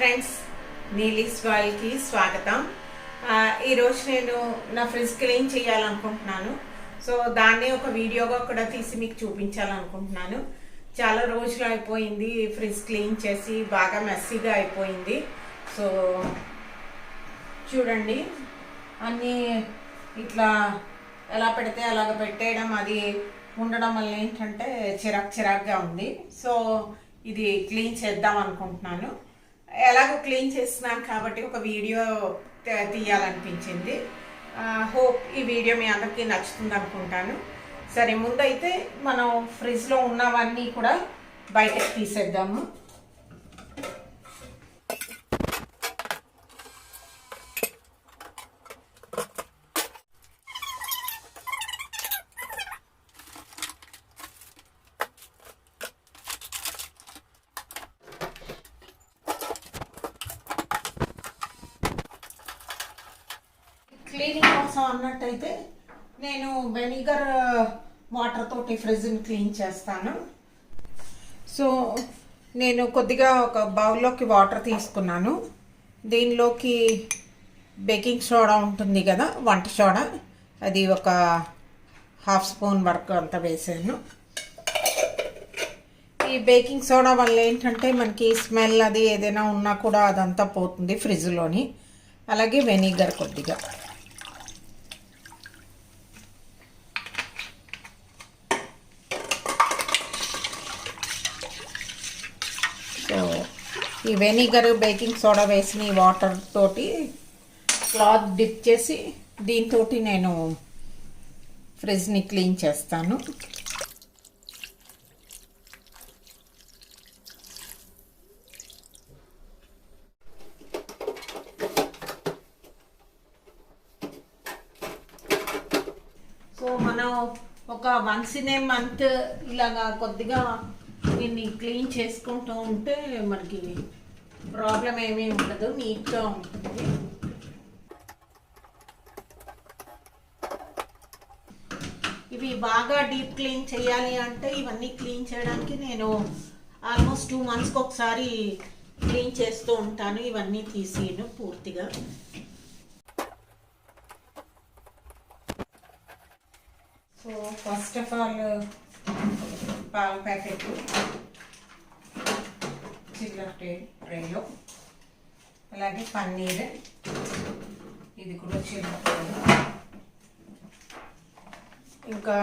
Friends, నీలీస్ వరల్డ్కి స్వాగతం. ఈరోజు నేను నా ఫ్రిడ్జ్ క్లీన్ చేయాలనుకుంటున్నాను. సో దాన్ని ఒక వీడియోగా కూడా తీసి మీకు చూపించాలనుకుంటున్నాను. చాలా రోజులు అయిపోయింది ఫ్రిడ్జ్ క్లీన్ చేసి, బాగా మెస్సీగా అయిపోయింది. సో చూడండి, అన్నీ ఇట్లా ఎలా పెడితే అలాగ పెట్టేయడం, అది ఉండడం వల్ల ఏంటంటే చిరాక్గా ఉంది. సో ఇది క్లీన్ చేద్దాం అనుకుంటున్నాను. ఎలాగో క్లీన్ చేస్తున్నాను కాబట్టి ఒక వీడియో తీయాలనిపించింది. హోప్ ఈ వీడియో మీ అందరికీ నచ్చుతుంది అనుకుంటాను. సరే, ముందైతే మనం ఫ్రిడ్జ్లో ఉన్నవన్నీ కూడా బయటకు తీసేద్దాము. క్లీనింగ్ కోసం అన్నట్టయితే నేను వెనిగర్ వాటర్ తోటి ఫ్రిడ్జ్ని క్లీన్ చేస్తాను. సో నేను కొద్దిగా ఒక బౌల్లోకి వాటర్ తీసుకున్నాను. దీనిలోకి బేకింగ్ సోడా ఉంటుంది కదా, వంట సోడా, అది ఒక 1/2 స్పూన్ వరకు అంత వేసాను. ఈ బేకింగ్ సోడా వల్ల ఏంటంటే మనకి స్మెల్ అది ఏదైనా ఉన్నా కూడా అదంతా పోతుంది ఫ్రిడ్జ్లోని. అలాగే వెనిగర్ కొద్దిగా. సో ఈ వెనిగర్, బేకింగ్ సోడా వేసిన ఈ వాటర్ తోటి క్లాత్ డిప్ చేసి దీంతో నేను ఫ్రిడ్జ్ని క్లీన్ చేస్తాను. సో మనం ఒక వన్స్ ఇన్ ఏ మంత్ ఇలాగా కొద్దిగా దీన్ని క్లీన్ చేసుకుంటూ ఉంటే మనకి ప్రాబ్లం ఏమీ ఉండదు, నీట్గా ఉంటుంది. ఇవి బాగా డీప్ క్లీన్ చేయాలి అంటే ఇవన్నీ క్లీన్ చేయడానికి నేను ఆల్మోస్ట్ 2 monthsకి ఒకసారి క్లీన్ చేస్తూ ఉంటాను. ఇవన్నీ తీసేయను పూర్తిగా. సో ఫస్ట్ ఆఫ్ ఆల్ పాల ప్యాకెట్ చిల్లర ట్రేలో, అలాగే పన్నీర్, ఇది కూడా చిల్లర ట్రేలో. ఇంకా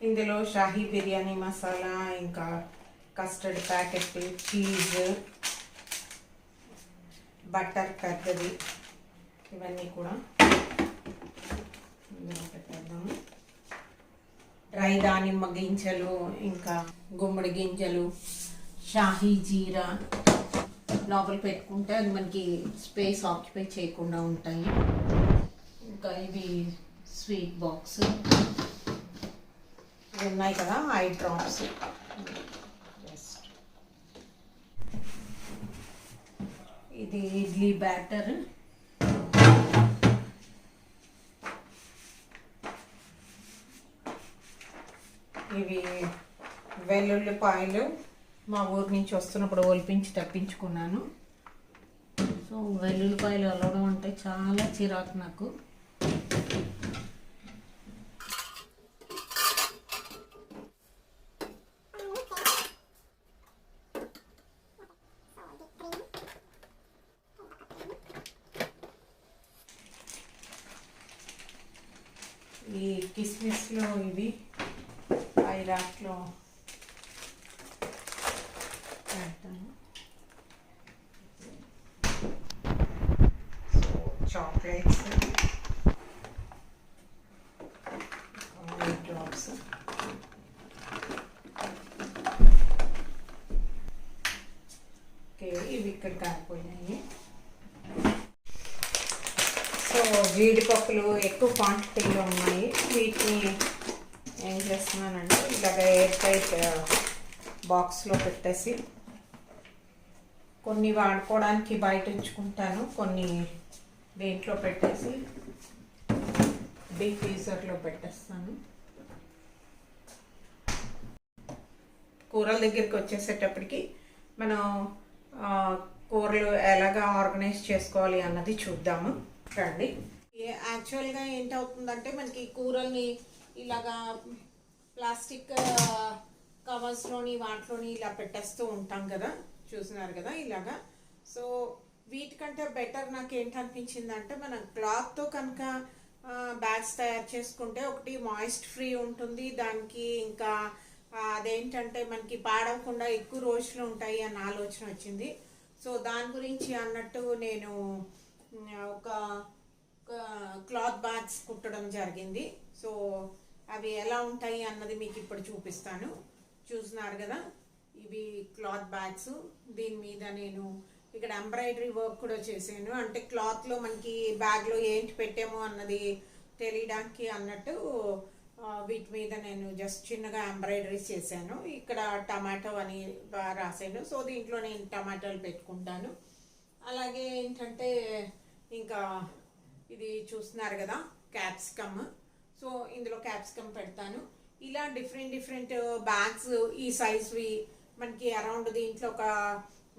ఇందులో షాహీ బిర్యానీ మసాలా, ఇంకా కస్టర్డ్ ప్యాకెట్, చీజ్, బటర్ పెద్దది, ఇవన్నీ కూడా ఇందులో పెట్టేద్దాము. డ్రై దానిమ్మ గింజలు, ఇంకా గుమ్మడి గింజలు, షాహీ జీరా లోపల పెట్టుకుంటే అది మనకి స్పేస్ ఆక్యుపై చేయకుండా ఉంటాయి. ఇంకా ఇవి స్వీట్ బాక్స్, ఇవి ఉన్నాయి కదా, ఐ డ్రాప్స్. ఇది ఇడ్లీ బ్యాటర్, ఇవి వెల్లుల్లిపాయలు మా ఊరి నుంచి వస్తున్నప్పుడు ఒలిపించి తప్పించుకున్నాను. సో వెల్లుల్లిపాయలు అలవడం అంటే చాలా చిరాకు నాకు. ఈ కిస్మిస్లో ఇవి ఐరాక్లో పెడతాను. సో చాక్లెట్స్, డ్రాప్స్, ఓకే, ఇవి ఇక్కడ కాకపోయినాయి. సో జీడిపప్పులు ఎక్కువ క్వాంటిటీలో ఉన్నాయి. వీటిని ఏం చేస్తున్నానంటే ఇలాగ ఎయిర్ టైట్ బాక్స్లో పెట్టేసి కొన్ని వాడుకోవడానికి బయట ఉంచుకుంటాను, కొన్ని దేంట్లో పెట్టేసి డీప్ ఫ్రీజర్లో పెట్టేస్తాను. కూరల దగ్గరికి వచ్చేసేటప్పటికి మనం కూరలు ఎలాగా ఆర్గనైజ్ చేసుకోవాలి అన్నది చూద్దాము రండి. యాక్చువల్గా ఏంటవుతుందంటే మనకి కూరల్ని ఇలాగా ప్లాస్టిక్ కవర్స్లోని వాటిలోని ఇలా పెట్టేస్తూ ఉంటాం కదా, చూస్తున్నారు కదా ఇలాగా. సో వీటికంటే బెటర్ నాకు ఏంటనిపించిందంటే మనం క్లాత్తో కనుక బ్యాగ్స్ తయారు చేసుకుంటే ఒకటి మాయిస్ట్ ఫ్రీ ఉంటుంది దానికి, ఇంకా అదేంటంటే మనకి పాడవకుండా ఎక్కువ రోజులు ఉంటాయి అన్న ఆలోచన వచ్చింది. సో దాని గురించి అన్నట్టు నేను ఒక క్లాత్ బ్యాగ్స్ కుట్టడం జరిగింది. సో అవి ఎలా ఉంటాయి అన్నది మీకు ఇప్పుడు చూపిస్తాను. చూస్తున్నారు కదా ఇవి క్లాత్ బ్యాగ్స్. దీని మీద నేను ఇక్కడ ఎంబ్రాయిడరీ వర్క్ కూడా చేశాను, అంటే క్లాత్లో మనకి బ్యాగ్లో ఏంటి పెట్టామో అన్నది తెలియడానికి అన్నట్టు వీటి మీద నేను జస్ట్ చిన్నగా ఎంబ్రాయిడరీ చేశాను. ఇక్కడ టమాటో అని రాశాను. సో దీంట్లో నేను టమాటాలు పెట్టుకుంటాను. అలాగే ఏంటంటే ఇంకా ఇది చూస్తున్నారు కదా క్యాప్సికమ్. సో ఇందులో క్యాప్సికమ్ పెడతాను. ఇలా డిఫరెంట్ బ్యాగ్స్ ఈ సైజ్వి మనకి అరౌండ్ దీంట్లో ఒక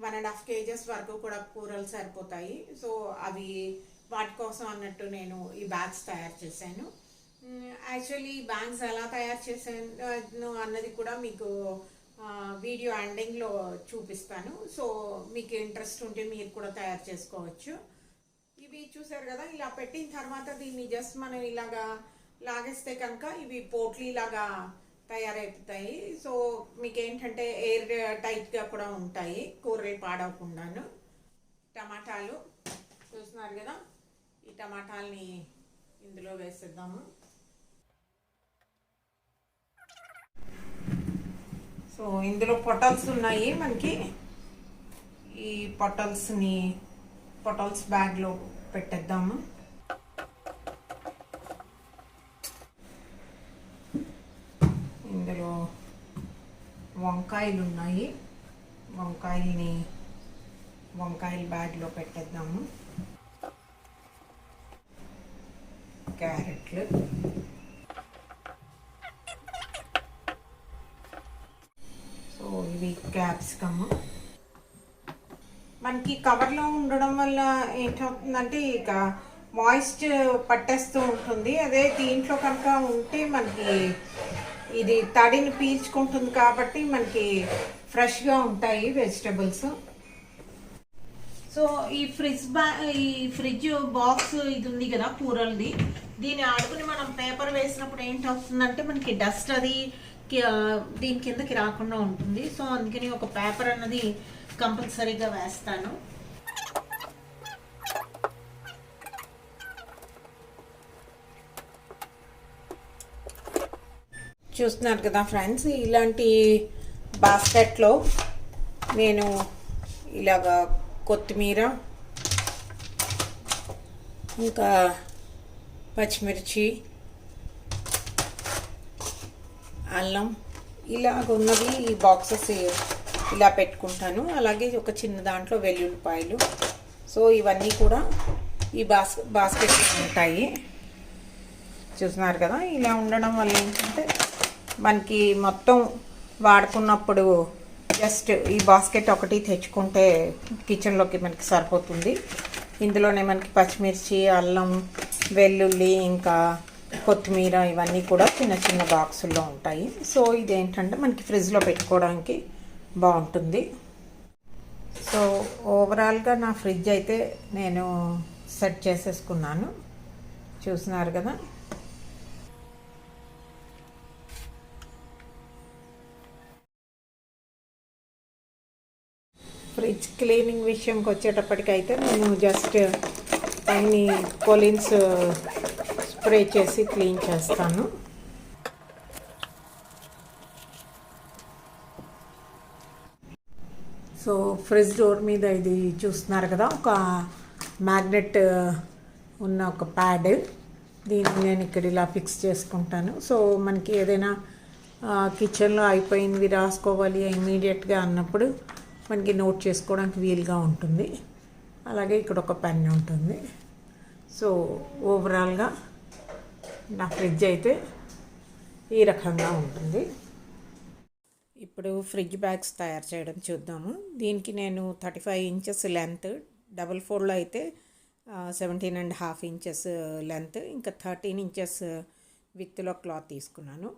1.5 kgs వరకు కూడా కూరలు సరిపోతాయి. సో అవి వాటి కోసం అన్నట్టు నేను ఈ బ్యాగ్స్ తయారు చేశాను. యాక్చువల్లీ ఈ బ్యాగ్స్ ఎలా తయారు చేశాను అన్నది కూడా మీకు వీడియో ఎండింగ్లో చూపిస్తాను. సో మీకు ఇంట్రెస్ట్ ఉంటే మీరు కూడా తయారు చేసుకోవచ్చు. ఇవి చూసారు కదా ఇలా పెట్టిన తర్వాత దీన్ని జస్ట్ మనం ఇలాగా లాగేస్తే కనుక ఇవి పోట్లీ లాగా తయారైపోతాయి. సో మీకు ఏంటంటే ఎయిర్ టైట్గా కూడా ఉంటాయి, కూరలు పాడవకుండాను. టమాటాలు చూస్తున్నారు కదా, ఈ టమాటాలని ఇందులో వేసేద్దాము. సో ఇందులో పొటల్స్ ఉన్నాయి మనకి. ఈ పొటల్స్ బ్యాగ్లో పెట్టేద్దాము. ఇందులో వంకాయలు ఉన్నాయి, వంకాయల బ్యాగ్లో పెట్టేద్దాము. క్యారెట్లు, సో ఇవి క్యాప్సికమ్. మనకి కవర్లో ఉండడం వల్ల ఏంటవుతుందంటే ఇక మాయిస్ట్ పట్టేస్తూ ఉంటుంది. అదే దీంట్లో కనుక ఉంటే మనకి ఇది తడిని పీల్చుకుంటుంది కాబట్టి మనకి ఫ్రెష్గా ఉంటాయి వెజిటబుల్స్. సో ఈ ఫ్రిడ్జ్ బాక్స్ ఇది ఉంది కదా కూరలది, దీని అడుగుని మనం పేపర్ వేసినప్పుడు ఏంటవుతుందంటే మనకి డస్ట్ అది దీని కిందకి రాకుండా ఉంటుంది. సో అందుకని ఒక పేపర్ అన్నది కంపల్సరీగా వేస్తాను. చూస్తున్నారు కదా ఫ్రెండ్స్, ఇలాంటి బాస్కెట్లో నేను ఇలాగా కొత్తిమీర, ఇంకా పచ్చిమిర్చి, అల్లం ఇలాగ ఉన్నవి ఈ బాక్సెస్ ఇలా పెట్టుకుంటాను. అలాగే ఒక చిన్న దాంట్లో వెల్లుల్లిపాయలు. సో ఇవన్నీ కూడా ఈ బాస్కెట్లో ఉంటాయి. చూస్తున్నారు కదా, ఇలా ఉండడం వల్ల ఏంటంటే మనకి మొత్తం వాడుకున్నప్పుడు జస్ట్ ఈ బాస్కెట్ ఒకటి తెచ్చుకుంటే కిచెన్లోకి మనకి సరిపోతుంది. ఇందులోనే మనకి పచ్చిమిర్చి, అల్లం, వెల్లుల్లి, ఇంకా కొత్తిమీర ఇవన్నీ కూడా చిన్న చిన్న బాక్సుల్లో ఉంటాయి. సో ఇదేంటంటే మనకి ఫ్రిడ్జ్లో పెట్టుకోవడానికి బాగుంటుంది. సో ఓవరాల్గా నా ఫ్రిడ్జ్ అయితే నేను సెట్ చేసేసుకున్నాను. చూస్తున్నారు కదా, ఫ్రిడ్జ్ క్లీనింగ్ విషయంకి వచ్చేటప్పటికైతే నేను జస్ట్ పైన కొలిన్స్ స్ప్రే చేసి క్లీన్ చేస్తాను. సో ఫ్రిడ్జ్ డోర్ మీద ఇది చూస్తున్నారు కదా, ఒక మ్యాగ్నెట్ ఉన్న ఒక ప్యాడ్, దీన్ని నేను ఇక్కడ ఇలా ఫిక్స్ చేసుకుంటాను. సో మనకి ఏదైనా కిచెన్లో అయిపోయినవి రాసుకోవాలి ఇమీడియట్గా అన్నప్పుడు మనకి నోట్ చేసుకోవడానికి వీలుగా ఉంటుంది. అలాగే ఇక్కడ ఒక పెన్ ఉంటుంది. సో ఓవరాల్గా నా ఫ్రిడ్జ్ అయితే ఈ రకంగా ఉంటుంది. ఇప్పుడు ఫ్రిడ్జ్ బ్యాగ్స్ తయారు చేయడం చూద్దాము. దీనికి నేను 35 ఇంచెస్ లెంత్, డబుల్ ఫోల్డ్లో అయితే 17.5 ఇంచెస్ లెంత్, ఇంకా 13 ఇంచెస్ విత్లో క్లాత్ తీసుకున్నాను.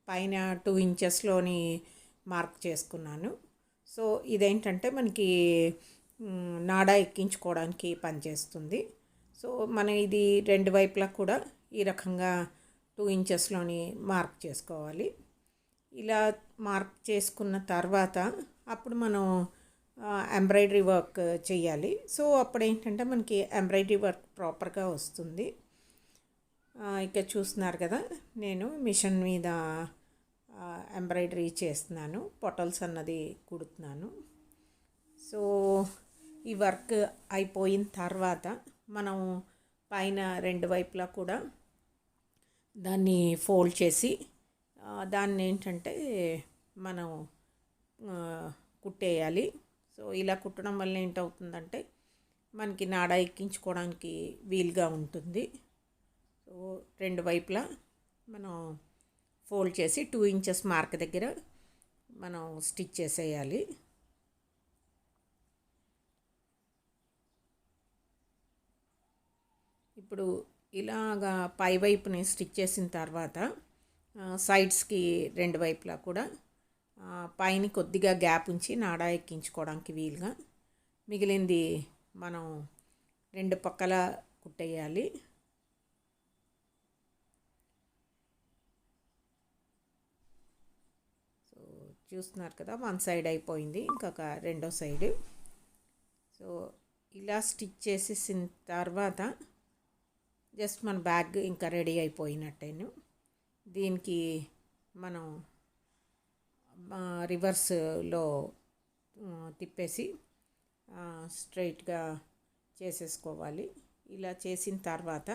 పైన 2 ఇంచెస్లోని మార్క్ చేసుకున్నాను. సో ఇదేంటంటే మనకి నాడా ఎక్కించుకోవడానికి పనిచేస్తుంది. సో మనం ఇది రెండు వైపులా కూడా ఈ రకంగా 2 ఇంచెస్లోని మార్క్ చేసుకోవాలి. ఇలా మార్క్ చేసుకున్న తర్వాత అప్పుడు మనం ఎంబ్రాయిడరీ వర్క్ చేయాలి. సో అప్పుడు ఏంటంటే మనకి ఎంబ్రాయిడరీ వర్క్ ప్రాపర్గా వస్తుంది. ఇక చూస్తున్నారు కదా, నేను మిషన్ మీద ఎంబ్రాయిడరీ చేస్తున్నాను, పొటల్స్ అన్నది కుడుతున్నాను. సో ఈ వర్క్ అయిపోయిన తర్వాత మనం పైన రెండు వైపులా కూడా దాన్ని ఫోల్డ్ చేసి దాన్ని ఏంటంటే మనం కుట్టేయాలి. సో ఇలా కుట్టడం వల్ల ఏంటవుతుందంటే మనకి నాడా ఎక్కించుకోవడానికి వీలుగా ఉంటుంది. సో రెండు వైపులా మనం ఫోల్డ్ చేసి 2 ఇంచెస్ మార్క్ దగ్గర మనం స్టిచ్ చేసేయాలి. ఇప్పుడు ఇలాగా పై వైపుని స్టిచ్ చేసిన తర్వాత సైడ్స్కి రెండు వైపులా కూడా పైన కొద్దిగా గ్యాప్ ఉంచి నాడా ఎక్కించుకోవడానికి వీలుగా మిగిలింది మనం రెండు పక్కల కుట్టేయాలి. సో చూస్తున్నారు కదా, వన్ సైడ్ అయిపోయింది, ఇంకొక రెండో సైడ్. సో ఇలా స్టిచ్ చేసేసిన తర్వాత జస్ట్ మన బ్యాగ్ ఇంకా రెడీ అయిపోయినట్టేను. దీనికి మనం రివర్స్లో తిప్పేసి స్ట్రైట్గా చేసేసుకోవాలి. ఇలా చేసిన తర్వాత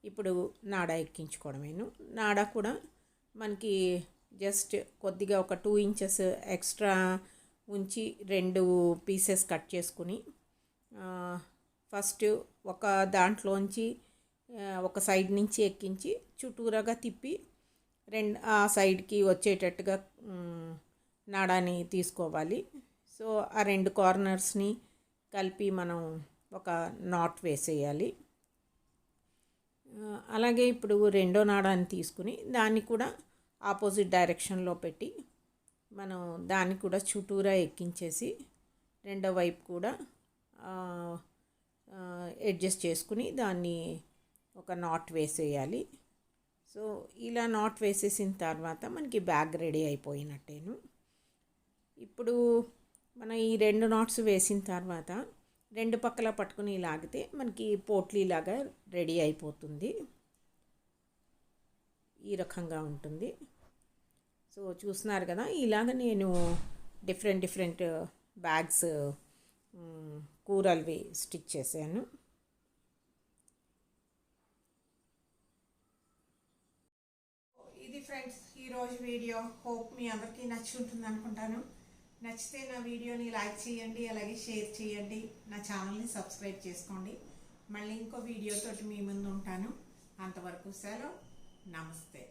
ఇప్పుడు నాడా ఎక్కించుకోవడమేను. నాడా కూడా మనకి జస్ట్ కొద్దిగా ఒక 2 ఇంచెస్ ఎక్స్ట్రా ఉంచి 2 పీసెస్ కట్ చేసుకుని ఫస్ట్ ఒక దాంట్లోంచి ఒక సైడ్ నుంచి ఎక్కించి చుట్టూరాగా తిప్పి ఆ సైడ్కి వచ్చేటట్టుగా నాడాని తీసుకోవాలి. సో ఆ రెండు కార్నర్స్ని కలిపి మనం ఒక నాట్ వేసేయాలి. అలాగే ఇప్పుడు రెండో నాడాన్ని తీసుకుని దాన్ని కూడా ఆపోజిట్ డైరెక్షన్లో పెట్టి మనం దాన్ని కూడా చుట్టూరా ఎక్కించేసి రెండో వైపు కూడా అడ్జస్ట్ చేసుకుని దాన్ని ఒక నాట్ వేసేయాలి. సో ఇలా నాట్ వేసేసిన తర్వాత మనకి బ్యాగ్ రెడీ అయిపోయినట్టేను. ఇప్పుడు మనం ఈ 2 నాట్స్ వేసిన తర్వాత రెండు పక్కల పట్టుకుని లాగితే మనకి పోట్లీలాగా రెడీ అయిపోతుంది. ఈ రకంగా ఉంటుంది. సో చూస్తున్నారు కదా, ఇలాగ నేను డిఫరెంట్ బ్యాగ్స్ కూరల్వి స్టిచ్ చేశాను. ఇది ఫ్రెండ్స్ ఈరోజు వీడియో. హోప్ మీ అందరికీ నచ్చి ఉంటుంది అనుకుంటాను. నచ్చితే నా వీడియోని లైక్ చేయండి, అలాగే షేర్ చేయండి, నా ఛానల్ని సబ్స్క్రైబ్ చేసుకోండి. మళ్ళీ ఇంకో వీడియోతోటి మీ ముందు ఉంటాను. అంతవరకు సెలవు. నమస్తే.